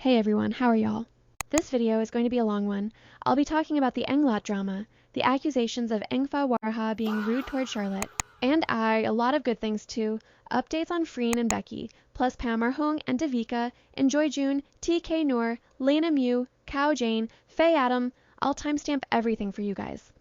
Hey everyone, how are y'all? This video is going to be a long one. I'll be talking about the englot drama, the accusations of Engfa being rude toward Charlotte, and a lot of good things too, updates on Freen and Becky, plus Pam Arhoung and Devika, Enjoyjune, TK Nur+lenamiu, Cow Jane, Faye Adam. I'll timestamp everything for you guys.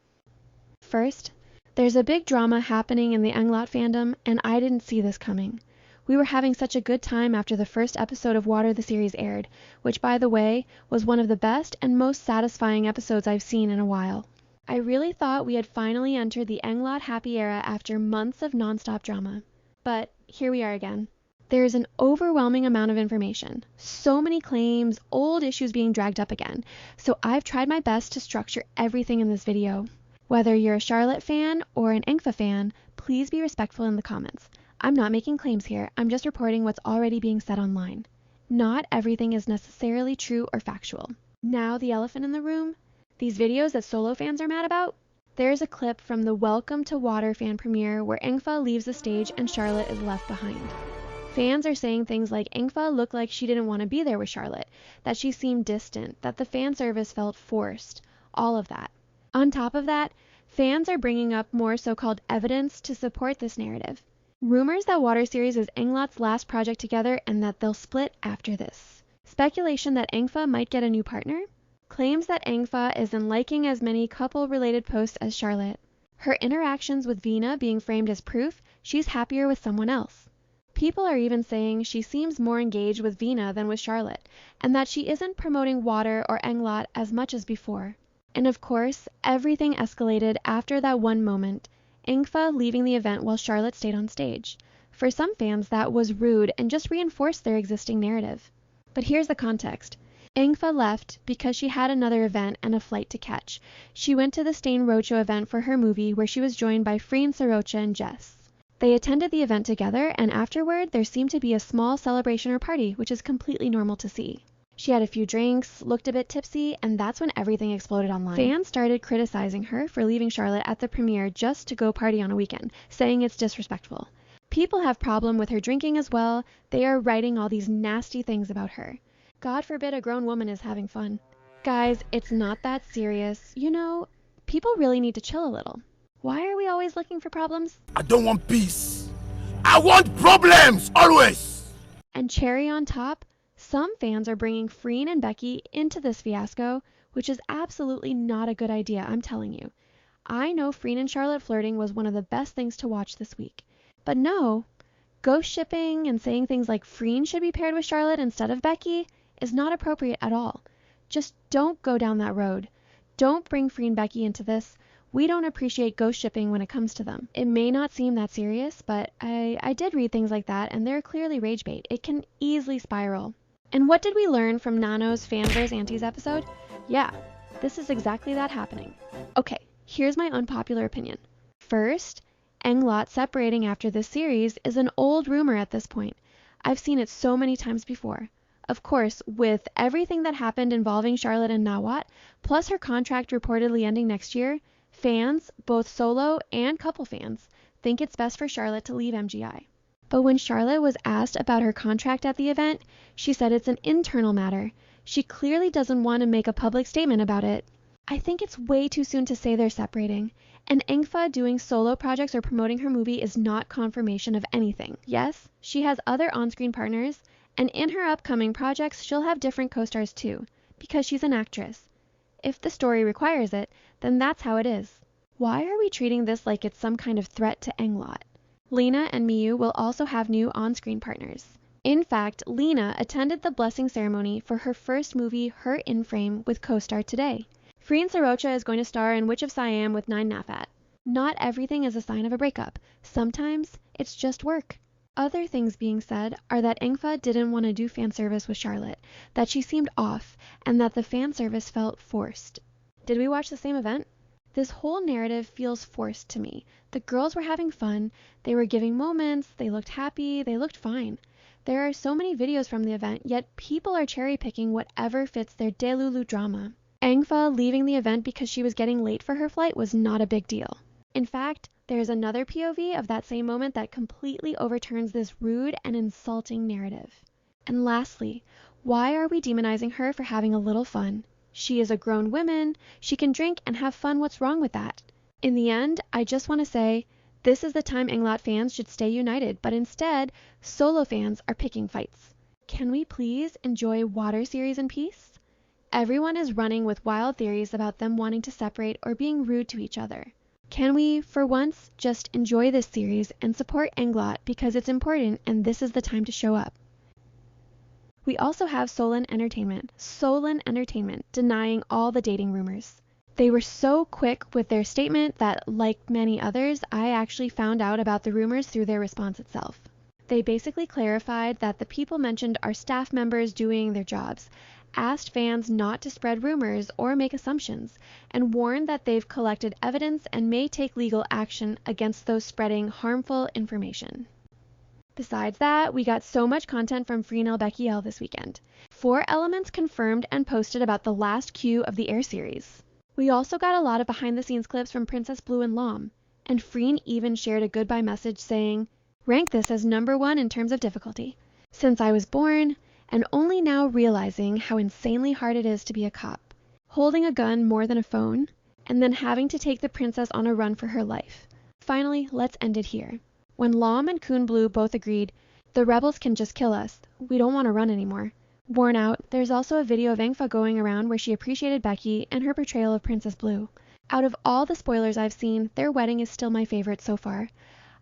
First, there's a big drama happening in the englot fandom, and I didn't see this coming. We were having such a good time after the first episode of Water the series aired, which by the way, was one of the best and most satisfying episodes I've seen in a while. I really thought we had finally entered the englot happy era after months of nonstop drama. But here we are again. There is an overwhelming amount of information, so many claims, old issues being dragged up again, so I've tried my best to structure everything in this video. Whether you're a Charlotte fan or an Engfa fan, please be respectful in the comments. I'm not making claims here, I'm just reporting what's already being said online. Not everything is necessarily true or factual. Now the elephant in the room, these videos that solo fans are mad about? There's a clip from the Welcome to Water fan premiere where Engfa leaves the stage and Charlotte is left behind. Fans are saying things like Engfa looked like she didn't want to be there with Charlotte, that she seemed distant, that the fan service felt forced, all of that. On top of that, fans are bringing up more so-called evidence to support this narrative. Rumors that Water series is englot's last project together and that they'll split after this. Speculation that Engfa might get a new partner. Claims that Engfa isn't liking as many couple-related posts as Charlotte. Her interactions with Lena being framed as proof she's happier with someone else. People are even saying she seems more engaged with Lena than with Charlotte, and that she isn't promoting Water or englot as much as before. And of course, everything escalated after that one moment, Engfa leaving the event while Charlotte stayed on stage. For some fans, that was rude and just reinforced their existing narrative. But here's the context. Engfa left because she had another event and a flight to catch. She went to the Stain Roadshow event for her movie where she was joined by Freen, Sarocha, and Jess. They attended the event together, and afterward there seemed to be a small celebration or party, which is completely normal to see. She had a few drinks, looked a bit tipsy, and that's when everything exploded online. Fans started criticizing her for leaving Charlotte at the premiere just to go party on a weekend, saying it's disrespectful. People have problem with her drinking as well. They are writing all these nasty things about her. God forbid a grown woman is having fun. Guys, it's not that serious. You know, people really need to chill a little. Why are we always looking for problems? I don't want peace. I want problems, always. And cherry on top, some fans are bringing Freen and Becky into this fiasco, which is absolutely not a good idea, I'm telling you. I know Freen and Charlotte flirting was one of the best things to watch this week. But no, ghost shipping and saying things like Freen should be paired with Charlotte instead of Becky is not appropriate at all. Just don't go down that road. Don't bring Freen and Becky into this. We don't appreciate ghost shipping when it comes to them. It may not seem that serious, but I did read things like that and they're clearly rage bait. It can easily spiral. And what did we learn from Nanno's Fan vs. Aunties episode? Yeah, this is exactly that happening. Okay, here's my unpopular opinion. First, englot separating after this series is an old rumor at this point. I've seen it so many times before. Of course, with everything that happened involving Charlotte and Nawat, plus her contract reportedly ending next year, fans, both solo and couple fans, think it's best for Charlotte to leave MGI. But when Charlotte was asked about her contract at the event, she said it's an internal matter. She clearly doesn't want to make a public statement about it. I think it's way too soon to say they're separating. And Engfa doing solo projects or promoting her movie is not confirmation of anything. Yes, she has other on-screen partners, and in her upcoming projects she'll have different co-stars too, because she's an actress. If the story requires it, then that's how it is. Why are we treating this like it's some kind of threat to englot? Lena and Miu will also have new on-screen partners. In fact, Lena attended the blessing ceremony for her first movie, Her In Frame, with co-star today. Freen Sarocha is going to star in Witch of Siam with Nine Nafat. Not everything is a sign of a breakup. Sometimes it's just work. Other things being said are that Engfa didn't want to do fan service with Charlotte, that she seemed off, and that the fan service felt forced. Did we watch the same event? This whole narrative feels forced to me. The girls were having fun, they were giving moments, they looked happy, they looked fine. There are so many videos from the event, yet people are cherry-picking whatever fits their delulu drama. Engfa leaving the event because she was getting late for her flight was not a big deal. In fact, there's another POV of that same moment that completely overturns this rude and insulting narrative. And lastly, Why are we demonizing her for having a little fun? She is a grown woman. She can drink and have fun. What's wrong with that? In the end, I just want to say, this is the time englot fans should stay united, but instead, solo fans are picking fights. Can we please enjoy water series in peace? Everyone is running with wild theories about them wanting to separate or being rude to each other. Can we, for once, just enjoy this series and support englot because it's important and this is the time to show up? We also have Solon Entertainment denying all the dating rumors. They were so quick with their statement that, like many others, I actually found out about the rumors through their response itself. They basically clarified that the people mentioned are staff members doing their jobs, asked fans not to spread rumors or make assumptions, and warned that they've collected evidence and may take legal action against those spreading harmful information. Besides that, we got so much content from Freen this weekend. 4 elements confirmed and posted about the last Q of the Air series. We also got a lot of behind-the-scenes clips from Princess Blue and Lom, and Freen even shared a goodbye message saying, "Rank this as #1 in terms of difficulty. Since I was born, and only now realizing how insanely hard it is to be a cop, holding a gun more than a phone, and then having to take the princess on a run for her life. Finally, let's end it here." When Lom and Kun Blue both agreed, "The rebels can just kill us. We don't want to run anymore." Worn out, there's also a video of Engfa going around where she appreciated Becky and her portrayal of Princess Blue. Out of all the spoilers I've seen, their wedding is still my favorite so far.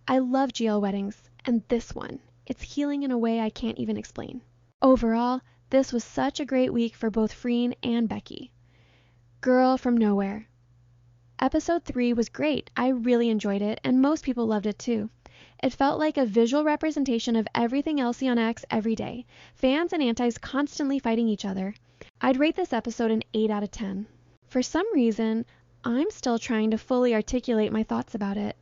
I love GL weddings, and this one. It's healing in a way I can't even explain. Overall, this was such a great week for both Freen and Becky. Girl from Nowhere. Episode 3 was great. I really enjoyed it, and most people loved it too. It felt like a visual representation of everything else on X every day. Fans and antis constantly fighting each other. I'd rate this episode an 8 out of 10. For some reason, I'm still trying to fully articulate my thoughts about it.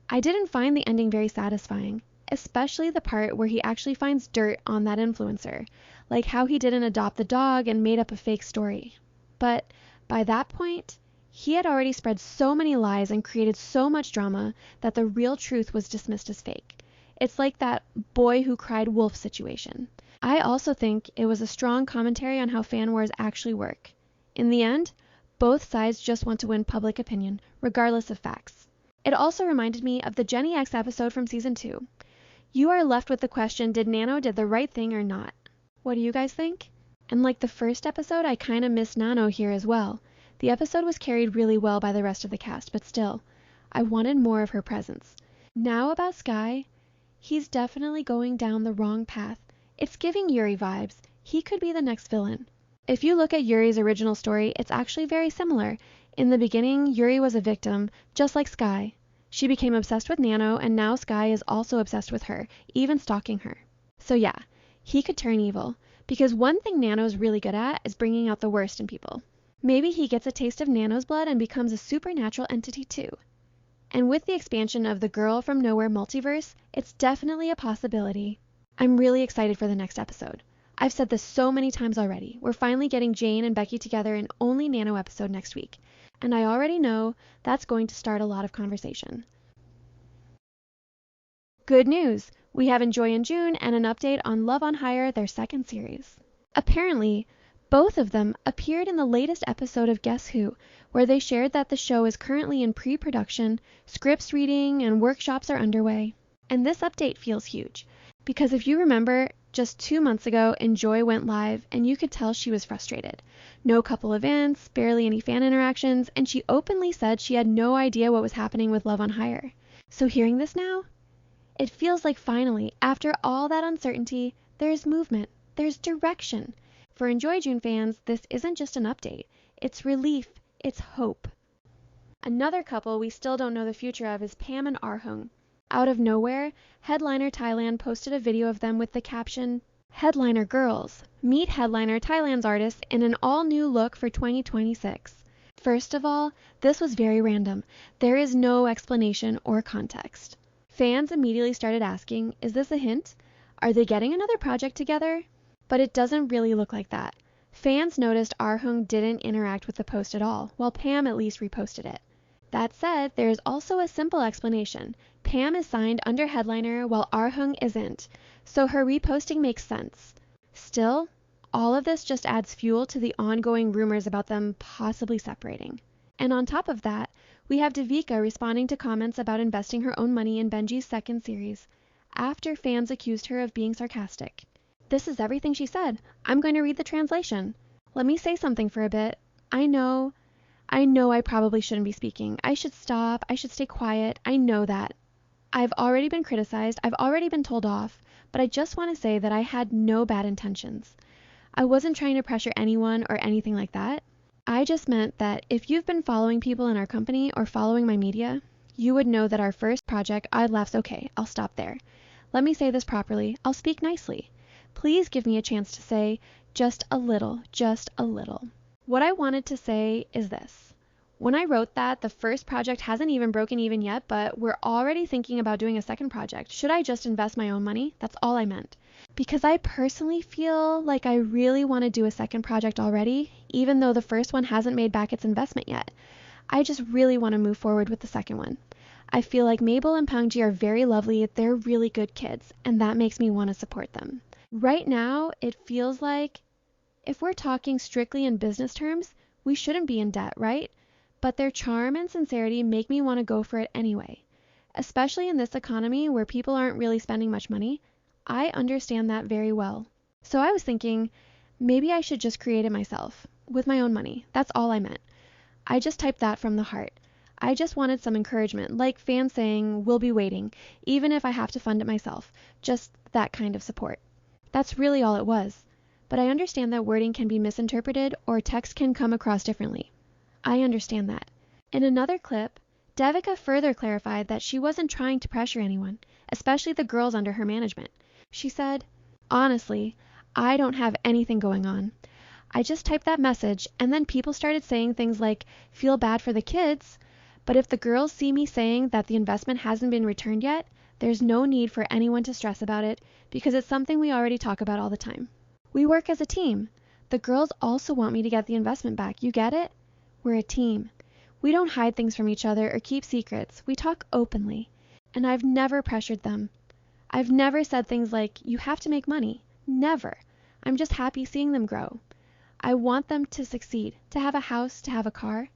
I didn't find the ending very satisfying, especially the part where he actually finds dirt on that influencer, like how he didn't adopt the dog and made up a fake story. But by that point, he had already spread so many lies and created so much drama that the real truth was dismissed as fake. It's like that boy who cried wolf situation. I also think it was a strong commentary on how fan wars actually work. In the end, both sides just want to win public opinion, regardless of facts. It also reminded me of the Jenny X episode from season 2. You are left with the question, did Nanno did the right thing or not? What do you guys think? And like the first episode, I kinda miss Nanno here as well. The episode was carried really well by the rest of the cast, but still, I wanted more of her presence. Now about Sky, he's definitely going down the wrong path. It's giving Yuri vibes. He could be the next villain. If you look at Yuri's original story, it's actually very similar. In the beginning, Yuri was a victim, just like Sky. She became obsessed with Nanno, and now Sky is also obsessed with her, even stalking her. So yeah, he could turn evil, because one thing Nanno's really good at is bringing out the worst in people. Maybe he gets a taste of Nanno's blood and becomes a supernatural entity too. And with the expansion of the Girl from Nowhere multiverse, it's definitely a possibility. I'm really excited for the next episode. I've said this so many times already. We're finally getting Jane and Becky together in only Nanno episode next week. And I already know that's going to start a lot of conversation. Good news! We have Enjoyjune and an update on Love on Hire, their second series. Apparently, both of them appeared in the latest episode of Guess Who, where they shared that the show is currently in pre-production, scripts reading, and workshops are underway. And this update feels huge, because if you remember, just 2 months ago, Enjoy went live, and you could tell she was frustrated. No couple events, barely any fan interactions, and she openly said she had no idea what was happening with Love on Hire. So hearing this now, it feels like finally, after all that uncertainty, there's movement, there's direction. For Enjoyjune fans, this isn't just an update. It's relief. It's hope. Another couple we still don't know the future of is Pam and Arhoung. Out of nowhere, Headliner Thailand posted a video of them with the caption, "Headliner Girls, meet Headliner Thailand's artists in an all-new look for 2026. First of all, this was very random. There is no explanation or context. Fans immediately started asking, is this a hint? Are they getting another project together? But it doesn't really look like that. Fans noticed Arhoung didn't interact with the post at all, while Pam at least reposted it. That said, there is also a simple explanation. Pam is signed under Headliner while Arhoung isn't, so her reposting makes sense. Still, All of this just adds fuel to the ongoing rumors about them possibly separating. And on top of that, we have Devika responding to comments about investing her own money in Benji's second series, after fans accused her of being sarcastic. This is everything she said. I'm going to read the translation. Let me say something for a bit. I know I probably shouldn't be speaking. I should stop. I should stay quiet. I know that. I've already been criticized. I've already been told off. But I just want to say that I had no bad intentions. I wasn't trying to pressure anyone or anything like that. I just meant that if you've been following people in our company or following my media, you would know that our first project, I'd laughs okay. I'll stop there. Let me say this properly. I'll speak nicely. Please give me a chance to say just a little, just a little. What I wanted to say is this. When I wrote that, the first project hasn't even broken even yet, but we're already thinking about doing a second project. Should I just invest my own money? That's all I meant. Because I personally feel like I really want to do a second project already, even though the first one hasn't made back its investment yet. I just really want to move forward with the second one. I feel like Mabel and Pangji are very lovely, they're really good kids, and that makes me want to support them. Right now, it feels like, if we're talking strictly in business terms, we shouldn't be in debt, right? But their charm and sincerity make me want to go for it anyway. Especially in this economy where people aren't really spending much money, I understand that very well. So I was thinking, maybe I should just create it myself, with my own money. That's all I meant. I just typed that from the heart. I just wanted some encouragement, like fans saying, we'll be waiting, even if I have to fund it myself. Just that kind of support. That's really all it was. But I understand that wording can be misinterpreted or text can come across differently. I understand that. In another clip, Devika further clarified that she wasn't trying to pressure anyone, especially the girls under her management. She said, honestly, I don't have anything going on. I just typed that message and then people started saying things like, feel bad for the kids. But if the girls see me saying that the investment hasn't been returned yet, there's no need for anyone to stress about it because it's something we already talk about all the time. We work as a team. The girls also want me to get the investment back. You get it? We're a team. We don't hide things from each other or keep secrets. We talk openly. And I've never pressured them. I've never said things like, you have to make money. Never. I'm just happy seeing them grow. I want them to succeed, to have a house, to have a car.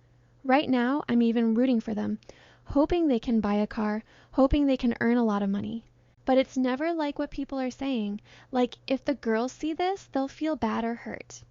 Right now, I'm even rooting for them, hoping they can buy a car, hoping they can earn a lot of money. But it's never like what people are saying, like if the girls see this, they'll feel bad or hurt.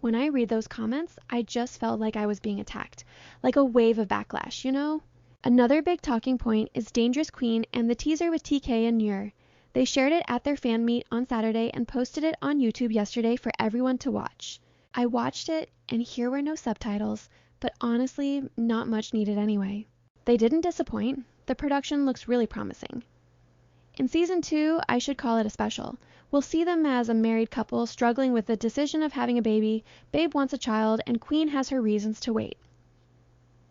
When I read those comments, I just felt like I was being attacked, like a wave of backlash, you know? Another big talking point is Dangerous Queen and the teaser with TK and Nur. They shared it at their fan meet on Saturday and posted it on YouTube yesterday for everyone to watch. I watched it, and here were no subtitles, but honestly, not much needed anyway. They didn't disappoint. The production looks really promising. In season 2, I should call it a special. We'll see them as a married couple struggling with the decision of having a baby, Babe wants a child, and Queen has her reasons to wait.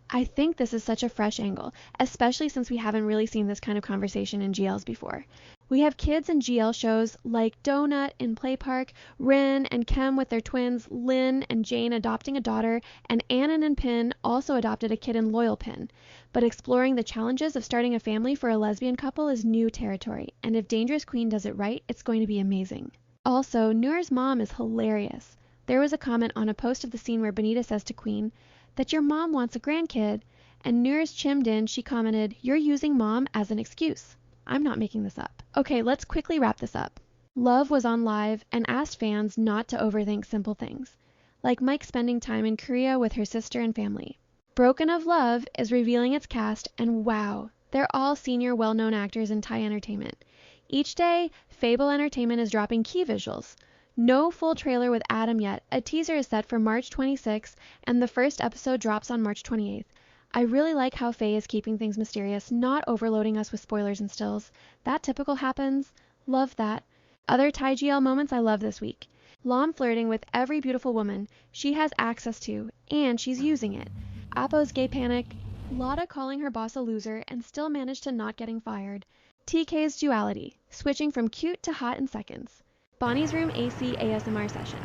I think this is such a fresh angle, especially since we haven't really seen this kind of conversation in GLs before. We have kids in GL shows like Donut in Play Park, Rin and Kem with their twins, Lin and Jane adopting a daughter, and Annan and Pin also adopted a kid in Loyal Pin. But exploring the challenges of starting a family for a lesbian couple is new territory, and if Dangerous Queen does it right, it's going to be amazing. Also, Nur's mom is hilarious. There was a comment on a post of the scene where Benita says to Queen that your mom wants a grandkid, and Nur's chimed in, she commented, you're using mom as an excuse. I'm not making this up. Okay, let's quickly wrap this up. Love was on live and asked fans not to overthink simple things, like Mike spending time in Korea with her sister and family. Broken of Love is revealing its cast, and wow, they're all senior well-known actors in Thai entertainment. Each day, Fable Entertainment is dropping key visuals. No full trailer with Adam yet. A teaser is set for March 26th, and the first episode drops on March 28th. I really like how Faye is keeping things mysterious, not overloading us with spoilers and stills. That typical happens. Love that. Other Thai GL moments I love this week. Lam flirting with every beautiful woman she has access to, and she's using it. Apo's gay panic. Lotta calling her boss a loser and still managed to not getting fired. TK's duality, switching from cute to hot in seconds. Bonnie's room AC ASMR session.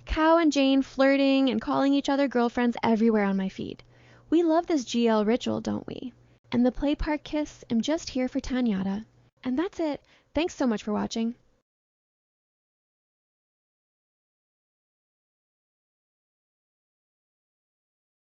Kao and Jane flirting and calling each other girlfriends everywhere on my feed. We love this GL ritual, don't we? And the play park kiss, I'm just here for Tanyata. And that's it. Thanks so much for watching.